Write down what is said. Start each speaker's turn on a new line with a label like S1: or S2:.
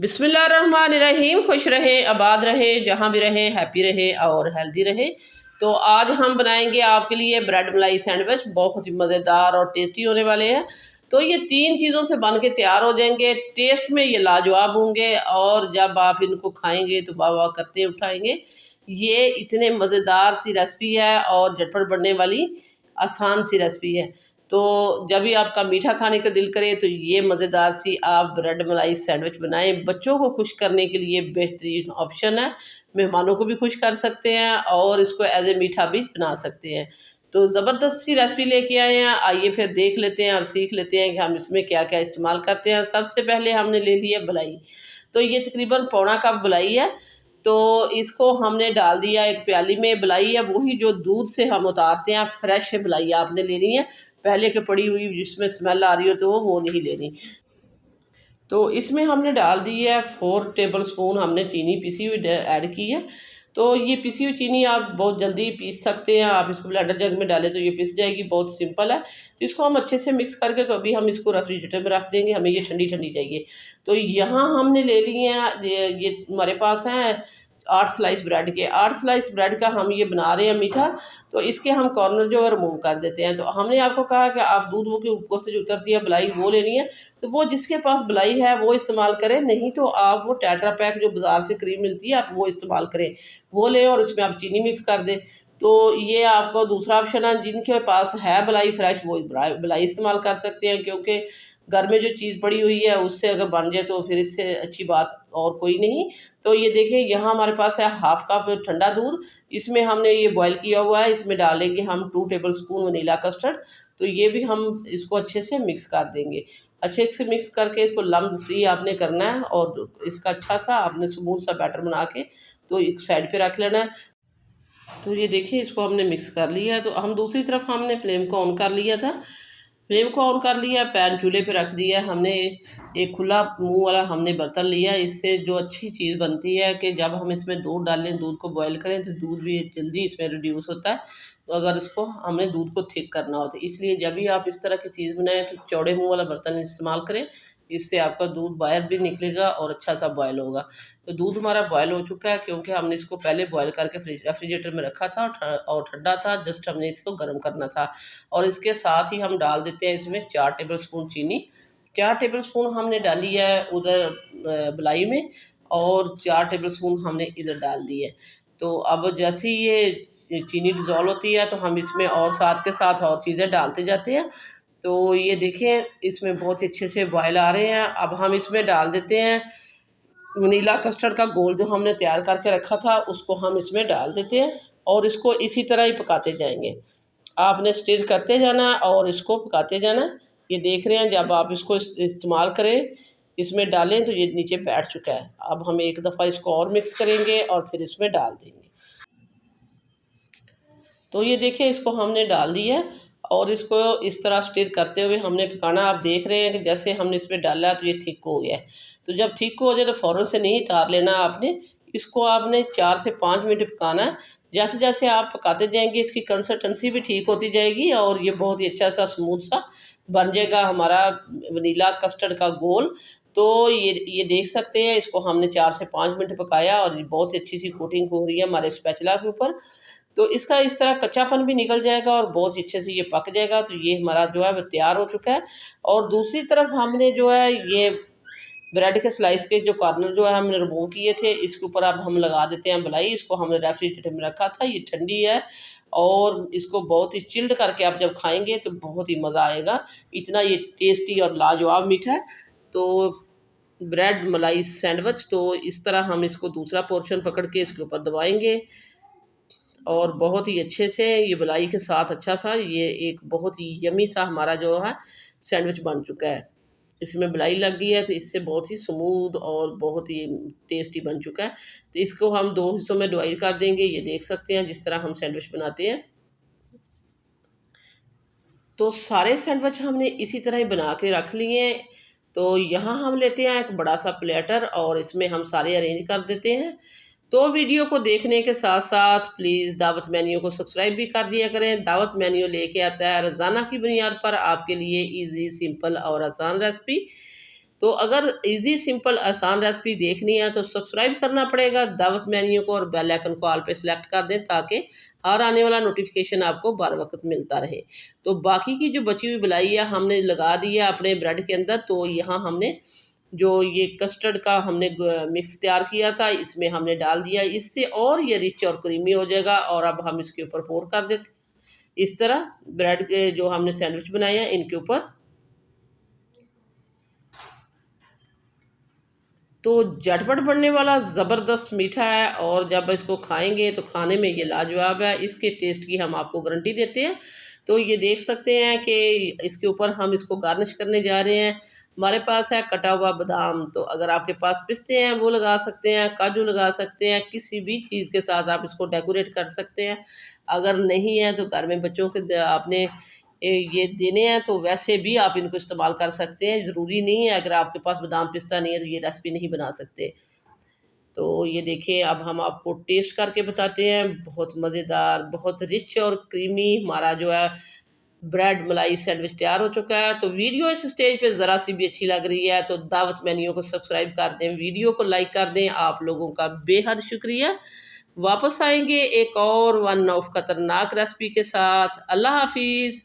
S1: बिस्मिल्लाहिर्रहमानिर्रहीम। खुश रहें, आबाद रहें, जहाँ भी रहें हैप्पी रहें और हेल्दी रहें। तो आज हम बनाएंगे आपके लिए ब्रेड मलाई सैंडविच, बहुत ही मज़ेदार और टेस्टी होने वाले हैं। तो ये 3 चीज़ों से बन के तैयार हो जाएंगे। टेस्ट में ये लाजवाब होंगे और जब आप इनको खाएंगे तो वाह वाह करते उठाएंगे। ये इतने मज़ेदार सी रेसिपी है और झटपट बनने वाली आसान सी रेसिपी है। तो जब भी आपका मीठा खाने का दिल करे तो ये मज़ेदार सी आप ब्रेड मलाई सैंडविच बनाएं। बच्चों को खुश करने के लिए बेहतरीन ऑप्शन है। मेहमानों को भी खुश कर सकते हैं और इसको एज ए मीठा भी बना सकते हैं। तो ज़बरदस्त सी रेसिपी लेके आए हैं। आइए फिर देख लेते हैं और सीख लेते हैं कि हम इसमें क्या क्या इस्तेमाल करते हैं। सबसे पहले हमने ले लिया मलाई। तो ये तकरीबन पौना कप मलाई है। तो इसको हमने डाल दिया एक प्याली में। मलाई है वही जो दूध से हम उतारते हैं, फ्रेश मलाई आपने लेनी है। पहले के पड़ी हुई जिसमें स्मेल आ रही हो तो वो नहीं लेनी। तो इसमें हमने डाल दी है 4 टेबल स्पून हमने चीनी पिसी हुई ऐड की है। तो ये पिसी हुई चीनी आप बहुत जल्दी पीस सकते हैं। आप इसको ब्लेंडर जग में डालें तो ये पिस जाएगी, बहुत सिंपल है। तो इसको हम अच्छे से मिक्स करके तो अभी हम इसको रेफ्रिजरेटर में रख देंगे, हमें ये ठंडी ठंडी चाहिए। तो यहाँ हमने ले लिए हैं ये हमारे पास हैं 8 स्लाइस ब्रेड के। 8 स्लाइस ब्रेड का हम ये बना रहे हैं मीठा। तो इसके हम कॉर्नर जो है रिमूव कर देते हैं। तो हमने आपको कहा कि आप दूध वो के ऊपर से जो उतरती है बलाई वो लेनी है। तो वो जिसके पास बलाई है वो इस्तेमाल करें, नहीं तो आप वो टेट्रा पैक जो बाज़ार से क्रीम मिलती है आप वो इस्तेमाल करें, वो लें और उसमें आप चीनी मिक्स कर दें। तो ये आपको दूसरा ऑप्शन है। जिनके पास है बलाई फ्रेश वो बलाई इस्तेमाल कर सकते हैं, क्योंकि घर में जो चीज़ पड़ी हुई है उससे अगर बन जाए तो फिर इससे अच्छी बात और कोई नहीं। तो ये देखिए यहाँ हमारे पास है हाफ कप ठंडा दूध। इसमें हमने ये बॉईल किया हुआ है। इसमें डालेंगे हम 2 टेबल स्पून वनीला कस्टर्ड। तो ये भी हम इसको अच्छे से मिक्स कर देंगे। अच्छे से मिक्स करके इसको लम्स फ्री आपने करना है और इसका अच्छा सा आपने स्मूथ सा बैटर बना के तो एक साइड पे रख लेना है। तो ये देखिए इसको हमने मिक्स कर लिया है। तो हम दूसरी तरफ हमने फ्लेम को ऑन कर लिया था। फ्लेम को ऑन कर लिया, पैन चूल्हे पे रख दिया। हमने एक खुला मुंह वाला हमने बर्तन लिया। इससे जो अच्छी चीज़ बनती है कि जब हम इसमें दूध डालें, दूध को बॉईल करें तो दूध भी जल्दी इसमें रिड्यूस होता है। तो अगर इसको हमने दूध को थिक करना हो तो इसलिए जब भी आप इस तरह की चीज़ बनाएं तो चौड़े मुँह वाला बर्तन इस्तेमाल करें। इससे आपका दूध बाहर भी निकलेगा और अच्छा सा बॉयल होगा। तो दूध हमारा बॉयल हो चुका है, क्योंकि हमने इसको पहले बॉयल करके रेफ्रिजरेटर में रखा था और ठंडा था। जस्ट हमने इसको गर्म करना था। और इसके साथ ही हम डाल देते हैं इसमें 4 टेबल स्पून चीनी। 4 टेबल स्पून हमने डाली है उधर मलाई में और 4 टेबल स्पून हमने इधर डाल दी है। तो अब जैसे ही ये चीनी डिज़ोल्व होती है तो हम इसमें और साथ के साथ और चीज़ें डालते जाते हैं। तो ये देखें इसमें बहुत ही अच्छे से बॉयल आ रहे हैं। अब हम इसमें डाल देते हैं वनीला कस्टर्ड का घोल जो हमने तैयार करके रखा था, उसको हम इसमें डाल देते हैं और इसको इसी तरह ही पकाते जाएंगे। आपने स्टिर करते जाना और इसको पकाते जाना। ये देख रहे हैं जब आप इसको इस्तेमाल करें, इसमें डालें तो ये नीचे बैठ चुका है। अब हम एक दफ़ा इसको और मिक्स करेंगे और फिर इसमें डाल देंगे। तो ये देखिए इसको हमने डाल दिया है और इसको इस तरह स्टिर करते हुए हमने पकाना। आप देख रहे हैं कि जैसे हमने इसमें डाला है तो ये थिक हो गया है। तो जब थिक हो जाए तो फ़ौरन से नहीं उतार लेना आपने। इसको आपने 4 से 5 मिनट पकाना है। जैसे जैसे आप पकाते जाएंगे इसकी कंसिस्टेंसी भी ठीक होती जाएगी और ये बहुत ही अच्छा सा स्मूथ सा बन जाएगा हमारा वनीला कस्टर्ड का घोल। तो ये देख सकते हैं इसको हमने 4 से 5 मिनट पकाया और ये बहुत ही अच्छी सी कोटिंग हो रही है हमारे स्पैचुला के ऊपर। तो इसका इस तरह कच्चापन भी निकल जाएगा और बहुत ही अच्छे से ये पक जाएगा। तो ये हमारा जो है वो तैयार हो चुका है। और दूसरी तरफ हमने जो है ये ब्रेड के स्लाइस के जो कॉर्नर जो है हमने रिमूव किए थे, इसके ऊपर अब हम लगा देते हैं मलाई। इसको हमने रेफ्रिजरेटर में रखा था, ये ठंडी है और इसको बहुत ही चिल्ड करके आप जब खाएंगे तो बहुत ही मज़ा आएगा। इतना ये टेस्टी और लाजवाब मीठा है। तो ब्रेड मलाई सैंडविच, तो इस तरह हम इसको दूसरा पोर्शन पकड़ के इसके ऊपर दबाएंगे और बहुत ही अच्छे से ये मलाई के साथ अच्छा सा ये एक बहुत ही यमी सा हमारा जो है सैंडविच बन चुका है। इसमें मलाई लग गई है तो इससे बहुत ही स्मूथ और बहुत ही टेस्टी बन चुका है। तो इसको हम 2 हिस्सों में डिवाइड कर देंगे। ये देख सकते हैं जिस तरह हम सैंडविच बनाते हैं। तो सारे सैंडविच हमने इसी तरह ही बना के रख लिए हैं। तो यहाँ हम लेते हैं एक बड़ा सा प्लेटर और इसमें हम सारे अरेंज कर देते हैं। तो वीडियो को देखने के साथ साथ प्लीज़ दावत मेन्यू को सब्सक्राइब भी कर दिया करें। दावत मेन्यू लेके आता है रोज़ाना की बुनियाद पर आपके लिए इजी, सिंपल और आसान रेसिपी। तो अगर इजी सिंपल आसान रेसिपी देखनी है तो सब्सक्राइब करना पड़ेगा दावत मेन्यू को और बेल आइकन को ऑल पे सेलेक्ट कर दें ताकि हर आने वाला नोटिफिकेशन आपको बार वक्त मिलता रहे। तो बाकी की जो बची हुई मलाई है हमने लगा दी है अपने ब्रेड के अंदर। तो यहाँ हमने जो ये कस्टर्ड का हमने मिक्स तैयार किया था इसमें हमने डाल दिया, इससे और ये रिच और क्रीमी हो जाएगा। और अब हम इसके ऊपर पोर कर देते हैं इस तरह ब्रेड के जो हमने सैंडविच बनाए हैं इनके ऊपर। तो झटपट बनने वाला ज़बरदस्त मीठा है और जब इसको खाएंगे तो खाने में ये लाजवाब है। इसके टेस्ट की हम आपको गारंटी देते हैं। तो ये देख सकते हैं कि इसके ऊपर हम इसको गार्निश करने जा रहे हैं। हमारे पास है कटा हुआ बादाम, तो अगर आपके पास पिस्ते हैं वो लगा सकते हैं, काजू लगा सकते हैं, किसी भी चीज़ के साथ आप इसको डेकोरेट कर सकते हैं। अगर नहीं है तो घर में बच्चों के आपने ये देने हैं तो वैसे भी आप इनको इस्तेमाल कर सकते हैं। ज़रूरी नहीं है अगर आपके पास बादाम पिस्ता नहीं है तो ये रेसिपी नहीं बना सकते। तो ये देखिए अब हम आपको टेस्ट करके बताते हैं। बहुत मज़ेदार, बहुत रिच और क्रीमी हमारा जो है ब्रेड मलाई सैंडविच तैयार हो चुका है। तो वीडियो इस स्टेज पे ज़रा सी भी अच्छी लग रही है तो दावत मेन्यू को सब्सक्राइब कर दें, वीडियो को लाइक कर दें। आप लोगों का बेहद शुक्रिया। वापस आएंगे एक और वन ऑफ खतरनाक रेसिपी के साथ। अल्लाह हाफिज़।